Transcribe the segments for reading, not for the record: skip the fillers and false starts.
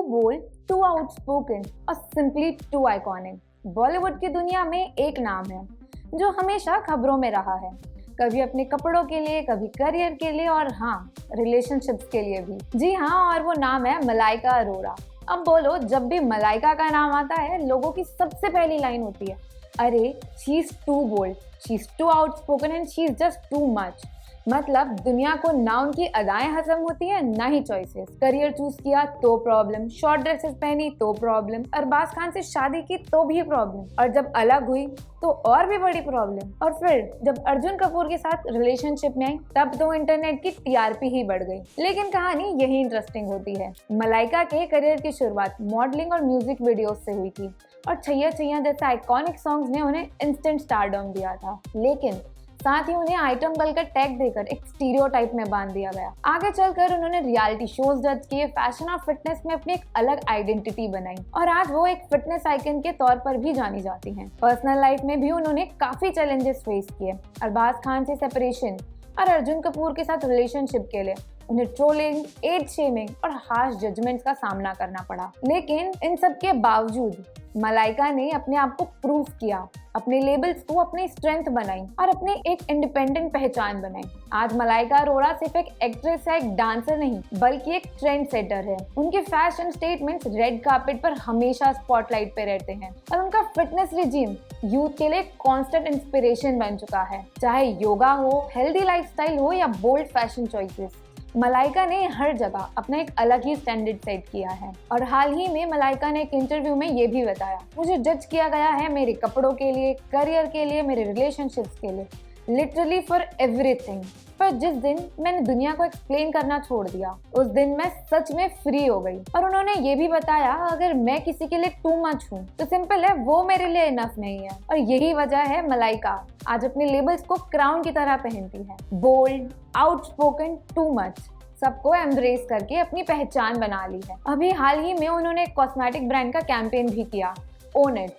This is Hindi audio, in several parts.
बोल्ड, टू आउटस्पोकन और सिंपली टू आइकॉनिक। बॉलीवुड की दुनिया में एक नाम है जो हमेशा खबरों में रहा है, कभी अपने कपड़ों के लिए, कभी करियर के लिए और हाँ, रिलेशनशिप्स के लिए भी। जी हाँ, और वो नाम है मलाइका अरोरा। अब बोलो, जब भी मलाइका का नाम आता है, लोगों की सबसे पहली लाइन होती है, अरे she is too bold, she is too outspoken and she is just too much. मतलब दुनिया को ना उनकी अदाएं हजम होती है, ना ही चॉइसेस। करियर चूज किया तो प्रॉब्लम, शॉर्ट ड्रेसेस पहनी तो प्रॉब्लम, अरबाज खान से शादी की तो भी प्रॉब्लम, और जब अलग हुई तो और भी बड़ी प्रॉब्लम। और फिर जब अर्जुन कपूर के साथ रिलेशनशिप में आई, तब तो इंटरनेट की टीआरपी ही बढ़ गई। लेकिन कहानी यही इंटरेस्टिंग होती है। मलाइका के करियर की शुरुआत मॉडलिंग और म्यूजिक वीडियोस से हुई थी, और छैया छैया जैसे आइकॉनिक सॉन्ग्स ने उन्हें इंस्टेंट स्टारडम दिया था। लेकिन साथ ही उन्हें आइटम गर्ल का टैग देकर एक स्टीरियोटाइप में बांध दिया गया। आगे चलकर उन्होंने रियलिटी शोज जज किए, फैशन और फिटनेस में अपनी एक अलग आइडेंटिटी बनाई, और आज वो एक फिटनेस आइकन के तौर पर भी जानी जाती हैं। पर्सनल लाइफ में भी उन्होंने काफी चैलेंजेस फेस किए। अरबाज खान से सेपरेशन और अर्जुन कपूर के साथ रिलेशनशिप के लिए उन्हें ट्रोलिंग, एज शेमिंग और हार्श जजमेंट्स का सामना करना पड़ा। लेकिन इन सब के बावजूद मलाइका ने अपने आप को प्रूव किया, अपने लेबल्स को अपनी स्ट्रेंथ बनाई और अपने एक इंडिपेंडेंट पहचान बनाई। आज मलाइका अरोरा सिर्फ एक एक्ट्रेस या एक डांसर नहीं, बल्कि एक ट्रेंड सेटर है। उनके फैशन स्टेटमेंट्स रेड कार्पेट पर हमेशा स्पॉटलाइट पे रहते हैं, और उनका फिटनेस रिजीम यूथ के लिए कांस्टेंट इंस्पिरेशन बन चुका है। चाहे योगा हो, हेल्दी लाइफस्टाइल हो या बोल्ड फैशन चॉइसेस, मलाइका ने हर जगह अपना एक अलग ही स्टैंडर्ड सेट किया है। और हाल ही में मलाइका ने एक इंटरव्यू में ये भी बताया, मुझे जज किया गया है मेरे कपड़ों के लिए, करियर के लिए, मेरे रिलेशनशिप्स के लिए, लिटरली फॉर एवरीथिंग। पर जिस दिन मैंने दुनिया को एक्सप्लेन करना छोड़ दिया, उस दिन मैं सच में फ्री हो गई। और उन्होंने ये भी बताया, अगर मैं किसी के लिए टू मच हूँ तो सिंपल है, वो मेरे लिए इनफ नहीं है। और यही वजह है मलाइका आज अपने लेबल्स को क्राउन की तरह पहनती है। बोल्ड, आउटस्पोकन, टू मच, सबको एम्ब्रेस करके अपनी पहचान बना ली है। अभी हाल ही में उन्होंने एक कॉस्मेटिक ब्रांड का कैंपेन भी किया, ओन इट,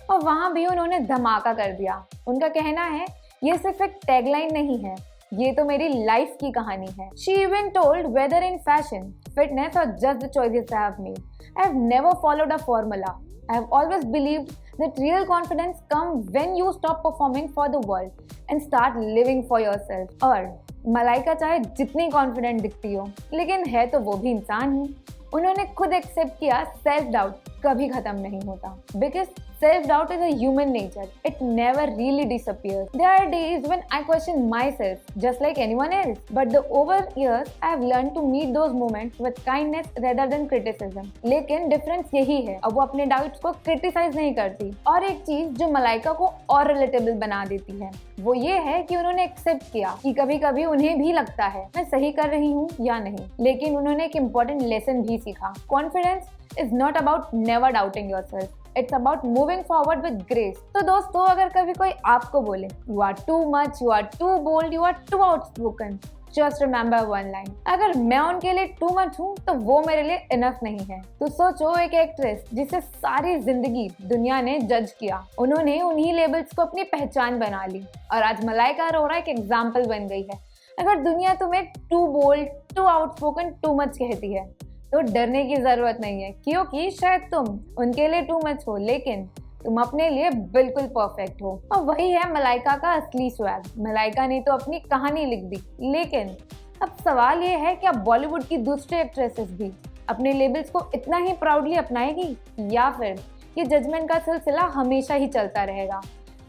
और वहां भी उन्होंने धमाका कर दिया। उनका कहना है, ये सिर्फ एक टैगलाइन नहीं है, ये तो मेरी लाइफ की कहानी है। She even told, whether in fashion, fitness or just the choices I have made, I have never followed a formula. I have always believed that real confidence comes when you stop performing for the world and start living for yourself. और मलाइका चाहे जितनी कॉन्फिडेंट दिखती हो, लेकिन है तो वो भी इंसान ही। उन्होंने खुद एक्सेप्ट किया, सेल्फ डाउट कभी खत्म नहीं होता, because self doubt is a human nature, it never really disappears. There are days when I question my self just like anyone else, but the over years I have learn to meet those moments with kindness rather than criticism. लेकिन डिफरेंस यही है, अब वो अपने डाउट्स को क्रिटिसाइज नहीं करती। और एक चीज जो मलाइका को और रिलेटेबल बना देती है, वो ये है कि उन्होंने एक्सेप्ट किया कि कभी कभी उन्हें भी लगता है मैं सही कर रही हूँ या नहीं। लेकिन उन्होंने एक इम्पोर्टेंट लेसन भी सीखा, confidence is not about never doubting yourself. It's about moving forward with grace. तो दोस्तों, अगर कभी कोई आपको बोले you are too much, you are too bold, you are too outspoken, just remember one line. अगर मैं उनके लिए too much हूँ तो वो मेरे लिए enough नहीं है। तो सोचो, एक एक्ट्रेस जिसे सारी जिंदगी दुनिया ने जज किया, उन्होंने उन्हीं लेबल्स को अपनी पहचान बना ली, और आज मलाइका अरोरा एक एग्जाम्पल बन गई है। अगर दुनिया तुम्हें too bold, too outspoken, too much कहती है, तो डरने की जरूरत नहीं है, क्योंकि शायद तुम उनके लिए टू मच हो, लेकिन तुम अपने लिए बिल्कुल परफेक्ट हो। और वही है मलाइका का असली स्वैग। मलाइका ने तो अपनी कहानी लिख दी, लेकिन अब सवाल ये है कि अब बॉलीवुड की दूसरी एक्ट्रेसेस भी अपने लेबल्स को इतना ही प्राउडली अपनाएगी, या फिर ये जजमेंट का सिलसिला हमेशा ही चलता रहेगा।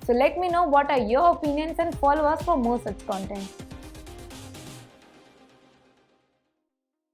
So let me know what are your opinions and follow us for more such content.